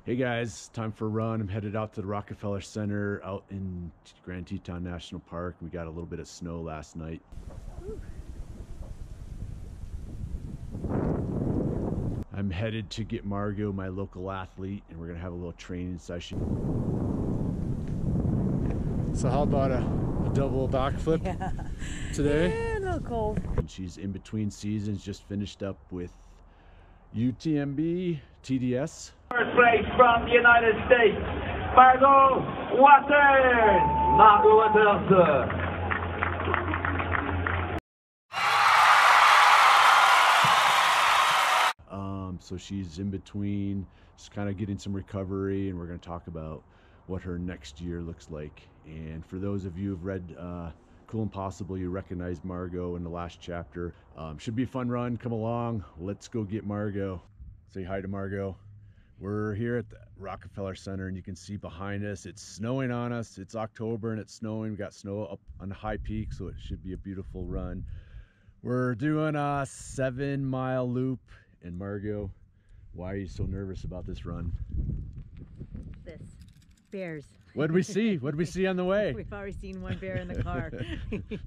Hey guys, time for a run. I'm headed out to the Rockefeller Center out in Grand Teton National Park. We got a little bit of snow last night. I'm headed to get Margot, my local athlete, and we're gonna have a little training session. So how about a double backflip today? Yeah, a little cold. And she's in between seasons, just finished up with UTMB TDS. First place from the United States, Margot Waters. Margot Waters. So she's in between, just kind of getting some recovery, and we're going to talk about what her next year looks like. And for those of you who've read Cool Impossible, you recognize Margot in the last chapter. Should be a fun run. Come along. Let's go get Margot. Say hi to Margot. We're here at the Rockefeller Center, and you can see behind us, it's snowing on us. It's October and it's snowing. We got snow up on the high peak, so it should be a beautiful run. We're doing a 7-mile loop. And Margot, why are you so nervous about this run? This. Bears. What did we see? What did we see on the way? We've already seen one bear in the car.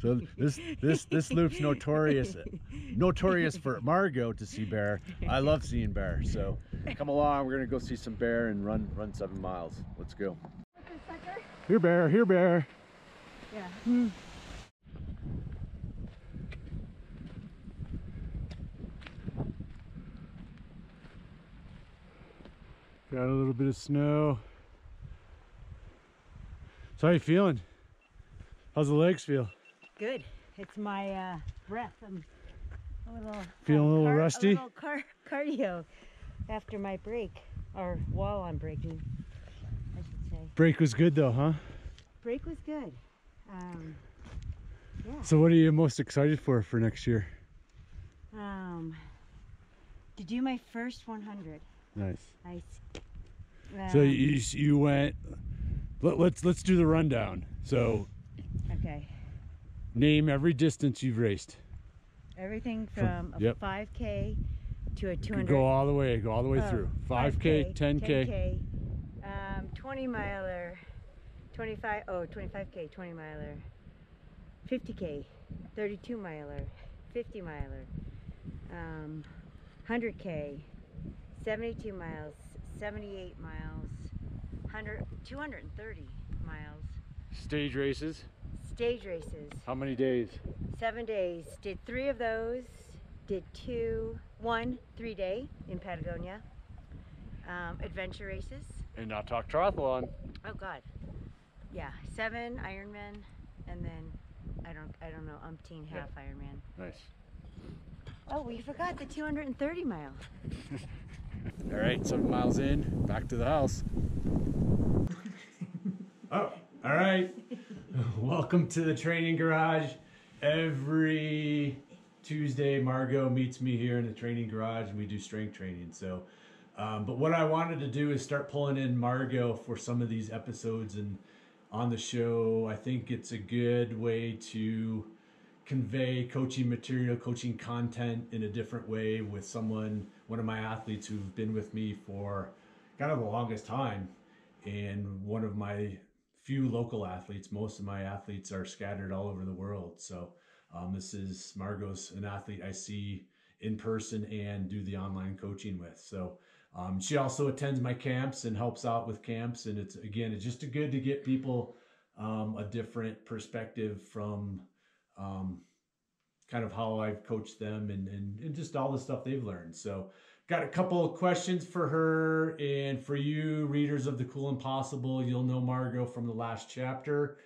So this loop's notorious for Margot to see bear. I love seeing bear. So come along, we're gonna go see some bear and run 7 miles. Let's go. Here bear, here bear. Yeah. Got a little bit of snow. So how you feeling? How's the legs feel? Good. It's my breath. I'm feeling a little rusty? A little cardio after my break, or while I'm breaking, I should say. Break was good though, huh? Break was good. Yeah. So what are you most excited for next year? To do my first 100. Nice. So you went. Let's do the rundown. So. Okay. Name every distance you've raced. Everything from a 5K to a 200. Go all the way through. 5K, 10K. 20 miler, 25K, 20 miler, 50K, 32 miler, 50 miler, 100K, 72 miles, 78 miles, 230 miles. Stage races? Stage races. How many days? 7 days. Did 3 of those. Did 1 3-day in Patagonia. Adventure races. And not talk triathlon. Oh God. Yeah, 7 Ironman, and then I don't know, umpteen half Ironman. Nice. Oh, we forgot the 230 mile. All right, 7 miles in, back to the house. Oh, all right. Welcome to the training garage. Every Tuesday, Margot meets me here in the training garage, and we do strength training. So, but what I wanted to do is start pulling in Margot for some of these episodes and on the show. I think it's a good way to convey coaching material, coaching content in a different way with one of my athletes who've been with me for kind of the longest time, and one of my few local athletes. Most of my athletes are scattered all over the world. So this is Margot's an athlete I see in person and do the online coaching with. So she also attends my camps and helps out with camps. And it's just good to get people a different perspective from kind of how I've coached them and just all the stuff they've learned. So got a couple of questions for her, and for you readers of the Cool Impossible, you'll know Margot from the last chapter.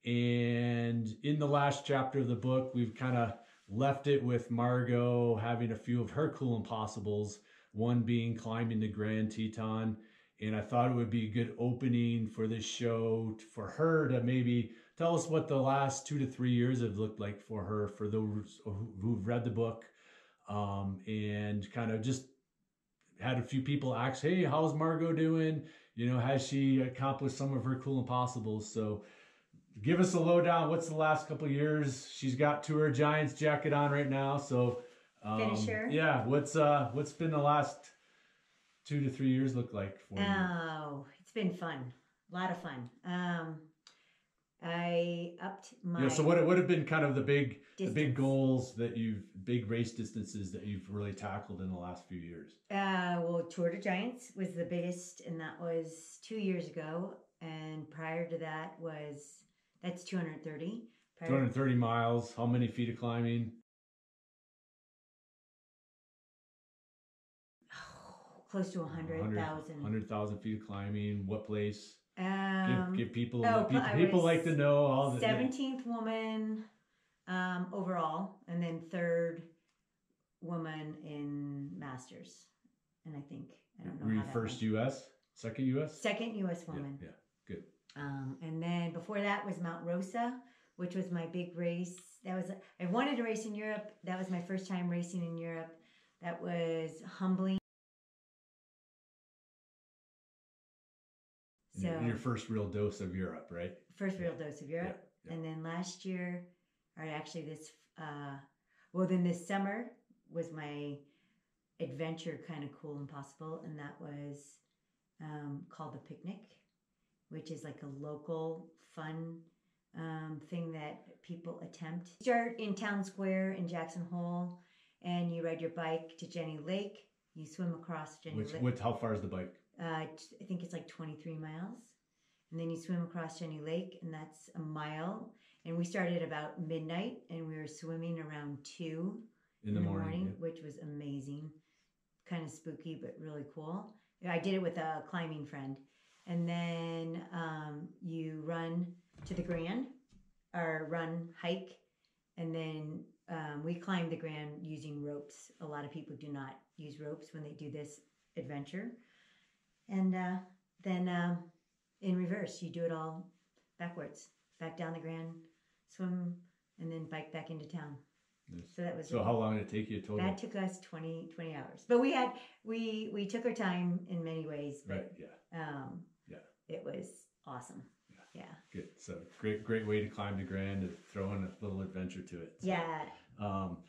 And in the last chapter of the book, we've kind of left it with Margot having a few of her Cool Impossibles, one being climbing the Grand Teton. And I thought it would be a good opening for this show for her to maybe tell us what the last 2 to 3 years have looked like for her, for those who've read the book, and kind of just had a few people ask, hey, how's Margot doing? You know, has she accomplished some of her Cool Impossibles? So give us a lowdown. What's the last couple of years? She's got Tour of Giants jacket on right now. So Finisher. yeah, what's been the last 2 to 3 years look like for you? Oh, it's been fun. A lot of fun. I upped my... Yeah, so what would have been kind of the big goals that big race distances that you've really tackled in the last few years? Well, Tour de Giants was the biggest, and that was 2 years ago. And prior to that that's 230. 230 miles. How many feet of climbing? Close to 100,000. 100,000 feet of climbing. What place? Give people people like to know all the 17th woman overall, and then 3rd woman in Masters. And I don't know. Were you first U.S., second U.S.? Second U.S. woman. Yeah, good. And then before that was Mount Rosa, which was my big race. I wanted to race in Europe. That was my first time racing in Europe. That was humbling. So, your first real dose of Europe, right? First real dose of Europe. Yeah. And then last year, or actually this summer was my adventure kind of cool and possible. And that was called the Picnic, which is like a local fun thing that people attempt. Start in Town Square in Jackson Hole, and you ride your bike to Jenny Lake. You swim across Jenny Lake. How far is the bike? I think it's like 23 miles. And then you swim across Jenny Lake, and that's a mile. And we started about midnight, and we were swimming around 2 in the morning, which was amazing. Kind of spooky, but really cool. I did it with a climbing friend. And then you run to the Grand, or hike, and then we climbed the Grand using ropes. A lot of people do not use ropes when they do this adventure. And then in reverse, you do it all backwards. Back down the Grand, swim, and then bike back into town. Yes. So that was. So how long did it take you total? That took us 20 hours. But we took our time in many ways. But, right. Yeah. It was awesome. Yeah. Good. So great way to climb the Grand, to throw in a little adventure to it. So, yeah.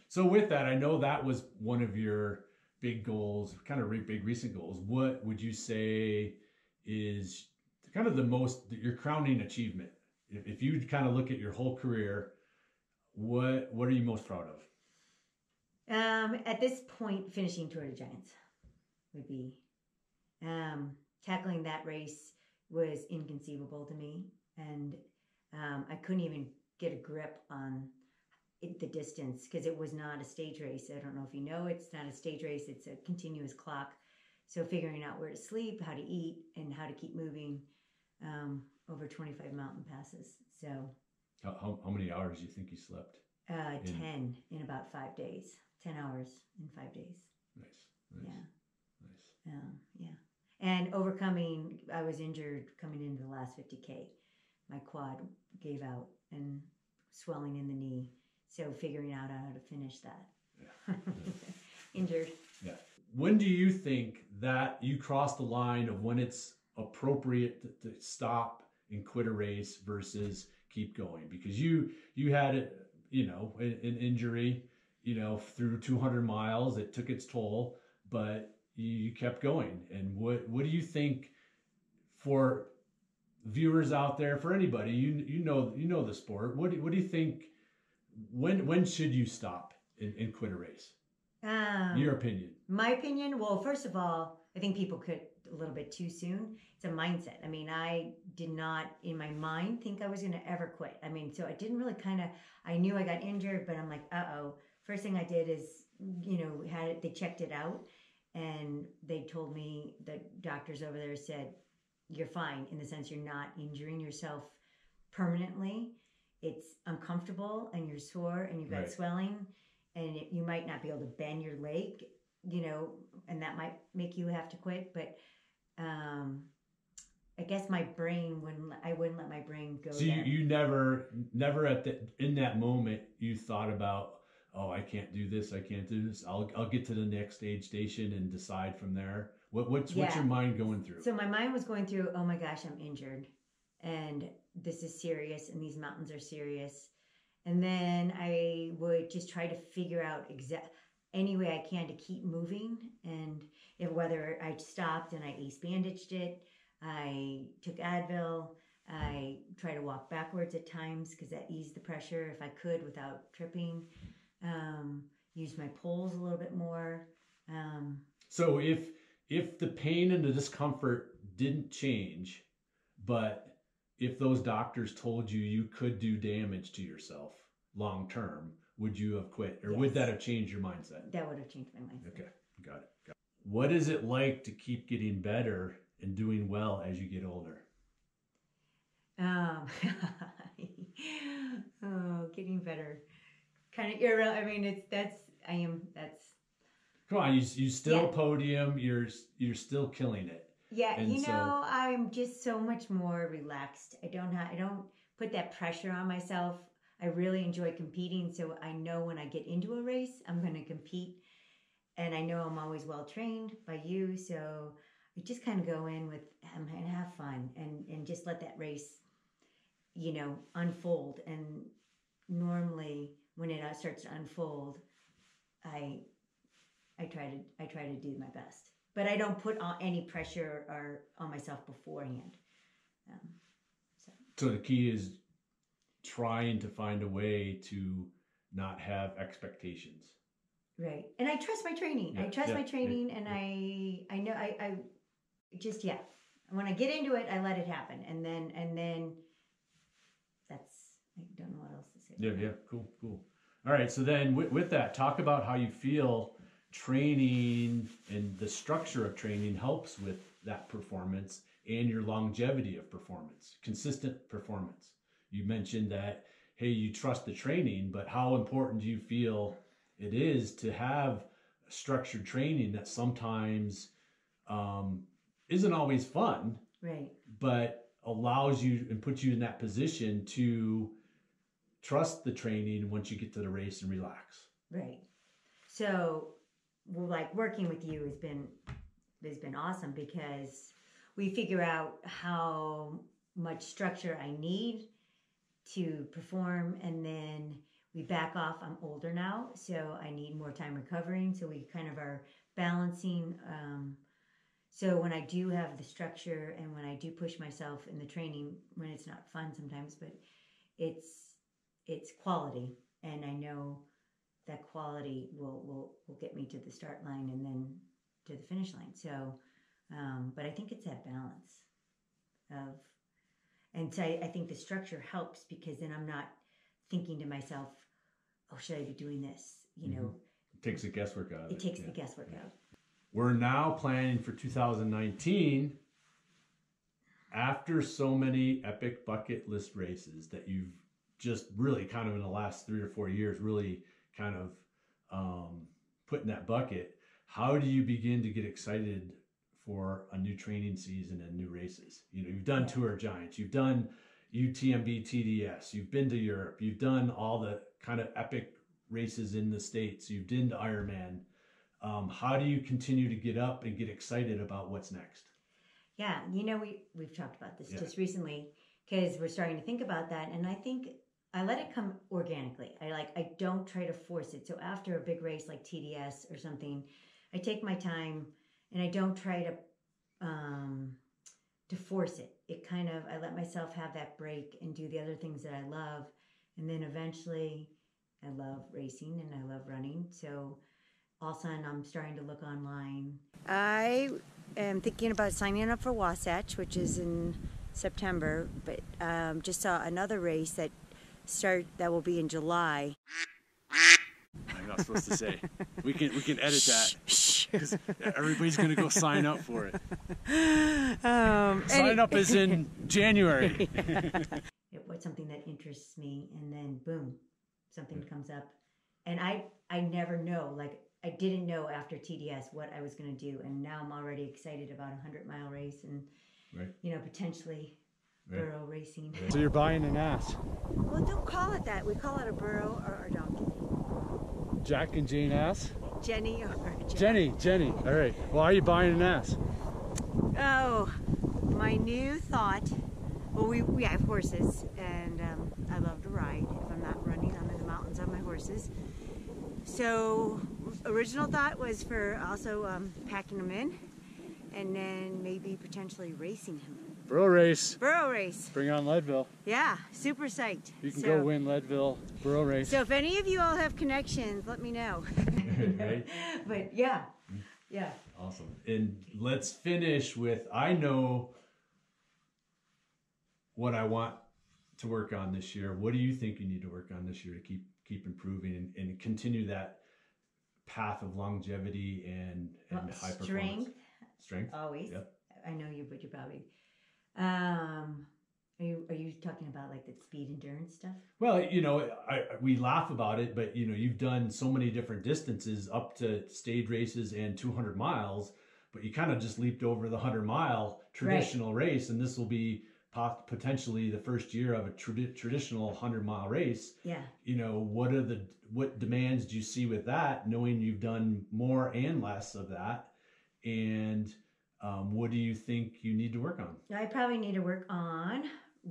So with that, I know that was one of your big goals, kind of big recent goals. What would you say is kind of your crowning achievement? If you kind of look at your whole career, what are you most proud of? At this point, finishing Tour de Giants would be. Tackling that race was inconceivable to me, and I couldn't even get a grip on the distance, because it was not a stage race. I don't know if you know, it's not a stage race, it's a continuous clock. So figuring out where to sleep, how to eat, and how to keep moving over 25 mountain passes. So how many hours do you think you slept? 10 in about 5 days. 10 hours in 5 days. Nice. Yeah. Yeah. And overcoming, I was injured coming into the last 50K. My quad gave out and swelling in the knee. So figuring out how to finish that. Yeah. Injured. Yeah. When do you think that you cross the line of when it's appropriate to stop and quit a race versus keep going? Because you had an injury, through 200 miles. It took its toll, but you kept going. And what do you think, for viewers out there, for anybody, you know the sport, what do you think, when should you stop and quit a race? Your opinion. My opinion, well, first of all, I think people quit a little bit too soon. It's a mindset. I mean, I did not in my mind think I was going to ever quit. I mean, so I didn't really I knew I got injured, but I'm like, first thing I did is, they checked it out, and they told me, the doctors over there said, you're fine, in the sense you're not injuring yourself permanently. It's uncomfortable, and you're sore, and you've got swelling, and you might not be able to bend your leg, and that might make you have to quit. But I guess my brain I wouldn't let my brain go. So you never in that moment you thought about, oh, I can't do this, I can't do this, I'll get to the next aid station and decide from there. What's your mind going through? So my mind was going through, oh my gosh, I'm injured, and this is serious, and these mountains are serious. And then I would just try to figure out any way I can to keep moving. And whether I stopped and I ace bandaged it, I took Advil, I try to walk backwards at times because that eased the pressure if I could without tripping. Use my poles a little bit more. So if the pain and the discomfort didn't change, but if those doctors told you you could do damage to yourself long term, would you have quit, or would that have changed your mindset? That would have changed my mindset. Okay, got it. What is it like to keep getting better and doing well as you get older? Getting better. Kind of irrelevant. I mean, that's. Come on, you still podium. You're still killing it. Yeah, and I'm just so much more relaxed. I don't put that pressure on myself. I really enjoy competing, so I know when I get into a race, I'm going to compete, and I know I'm always well trained by you. So I just kind of go in with and have fun and just let that race, unfold. And normally, when it starts to unfold, I try to do my best, but I don't put any pressure on myself beforehand. So the key is trying to find a way to not have expectations. Right, and I trust my training. Yeah, I trust my training, and I know I just when I get into it, I let it happen, and then that's, I don't know what else to say. Yeah, cool. All right, so then with that, talk about how you feel training and the structure of training helps with that performance and your longevity of performance, consistent performance. You mentioned that, hey, you trust the training, but how important do you feel it is to have structured training that sometimes isn't always fun, right? But allows you and puts you in that position to trust the training once you get to the race and relax. Right. So, like, working with you has been awesome because we figure out how much structure I need to perform, and then we back off. I'm older now, so I need more time recovering. So we kind of are balancing. So when I do have the structure and when I do push myself in the training, when it's not fun sometimes, but it's quality, and I know that quality will get me to the start line and then to the finish line. So, but I think it's that balance of, and so I think the structure helps because then I'm not thinking to myself, oh, should I be doing this? It takes the guesswork out of it. It takes the guesswork out. We're now planning for 2019 after so many epic bucket list races that you've just really kind of in the last 3 or 4 years really kind of put in that bucket. How do you begin to get excited for a new training season and new races? You've done Tour Giants, you've done UTMB TDS, you've been to Europe, you've done all the kind of epic races in the States, you've done Ironman. How do you continue to get up and get excited about what's next? Yeah, we've talked about this just recently because we're starting to think about that, and I think I let it come organically. I don't try to force it. So after a big race like TDS or something, I take my time and I don't try to force it. It kind of, I let myself have that break and do the other things that I love. And then eventually I love racing and I love running. So all of a sudden I'm starting to look online. I am thinking about signing up for Wasatch, which is in September, but just saw another race that will be in July. I'm not supposed to say. We can edit that because everybody's going to go sign up for it. Sign up is in January. It was something that interests me, and then boom, something comes up, and I never know. Like I didn't know after TDS what I was going to do, and now I'm already excited about a 100-mile race, and potentially. Burro racing. So you're buying an ass. Well, don't call it that. We call it a burro or a donkey. Jack and Jane ass? Jenny or Jack. Jenny. All right. Why are you buying an ass? Oh, my new thought. Well, we have horses, and I love to ride. If I'm not running, I'm in the mountains on my horses. So original thought was for also packing him in, and then maybe potentially racing him. Burro race. Burro race. Bring on Leadville. Yeah, super psyched. You can go win Leadville burro race. So if any of you all have connections, let me know. Right? But yeah. Awesome. And let's finish with, I know what I want to work on this year. What do you think you need to work on this year to keep improving and continue that path of longevity and high performance? Strength. Always. Yep. I know you, but you're probably. Are you talking about like the speed endurance stuff? Well, you know, we laugh about it, but you know, you've done so many different distances up to stage races and 200 miles, but you kind of just leaped over the 100-mile traditional race, and this will be potentially the first year of a traditional 100-mile race. Yeah. You know, what demands do you see with that, knowing you've done more and less of that, and what do you think you need to work on? I probably need to work on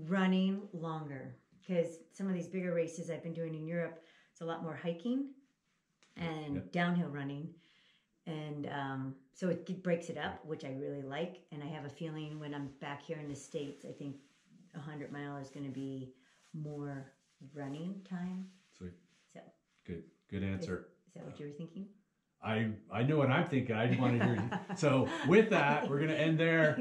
running longer, because some of these bigger races I've been doing in Europe, it's a lot more hiking and downhill running. And so it breaks it up, which I really like. And I have a feeling when I'm back here in the States, I think 100 mile is going to be more running time. Sweet. So Good answer. Is that what you were thinking? I know what I'm thinking. I want to hear you. So with that, we're going to end there.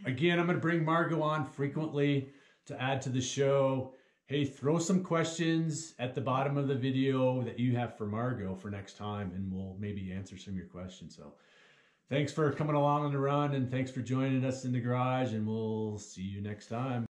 Again, I'm going to bring Margot on frequently to add to the show. Hey, throw some questions at the bottom of the video that you have for Margot for next time, and we'll maybe answer some of your questions. So thanks for coming along on the run, and thanks for joining us in the garage, and we'll see you next time.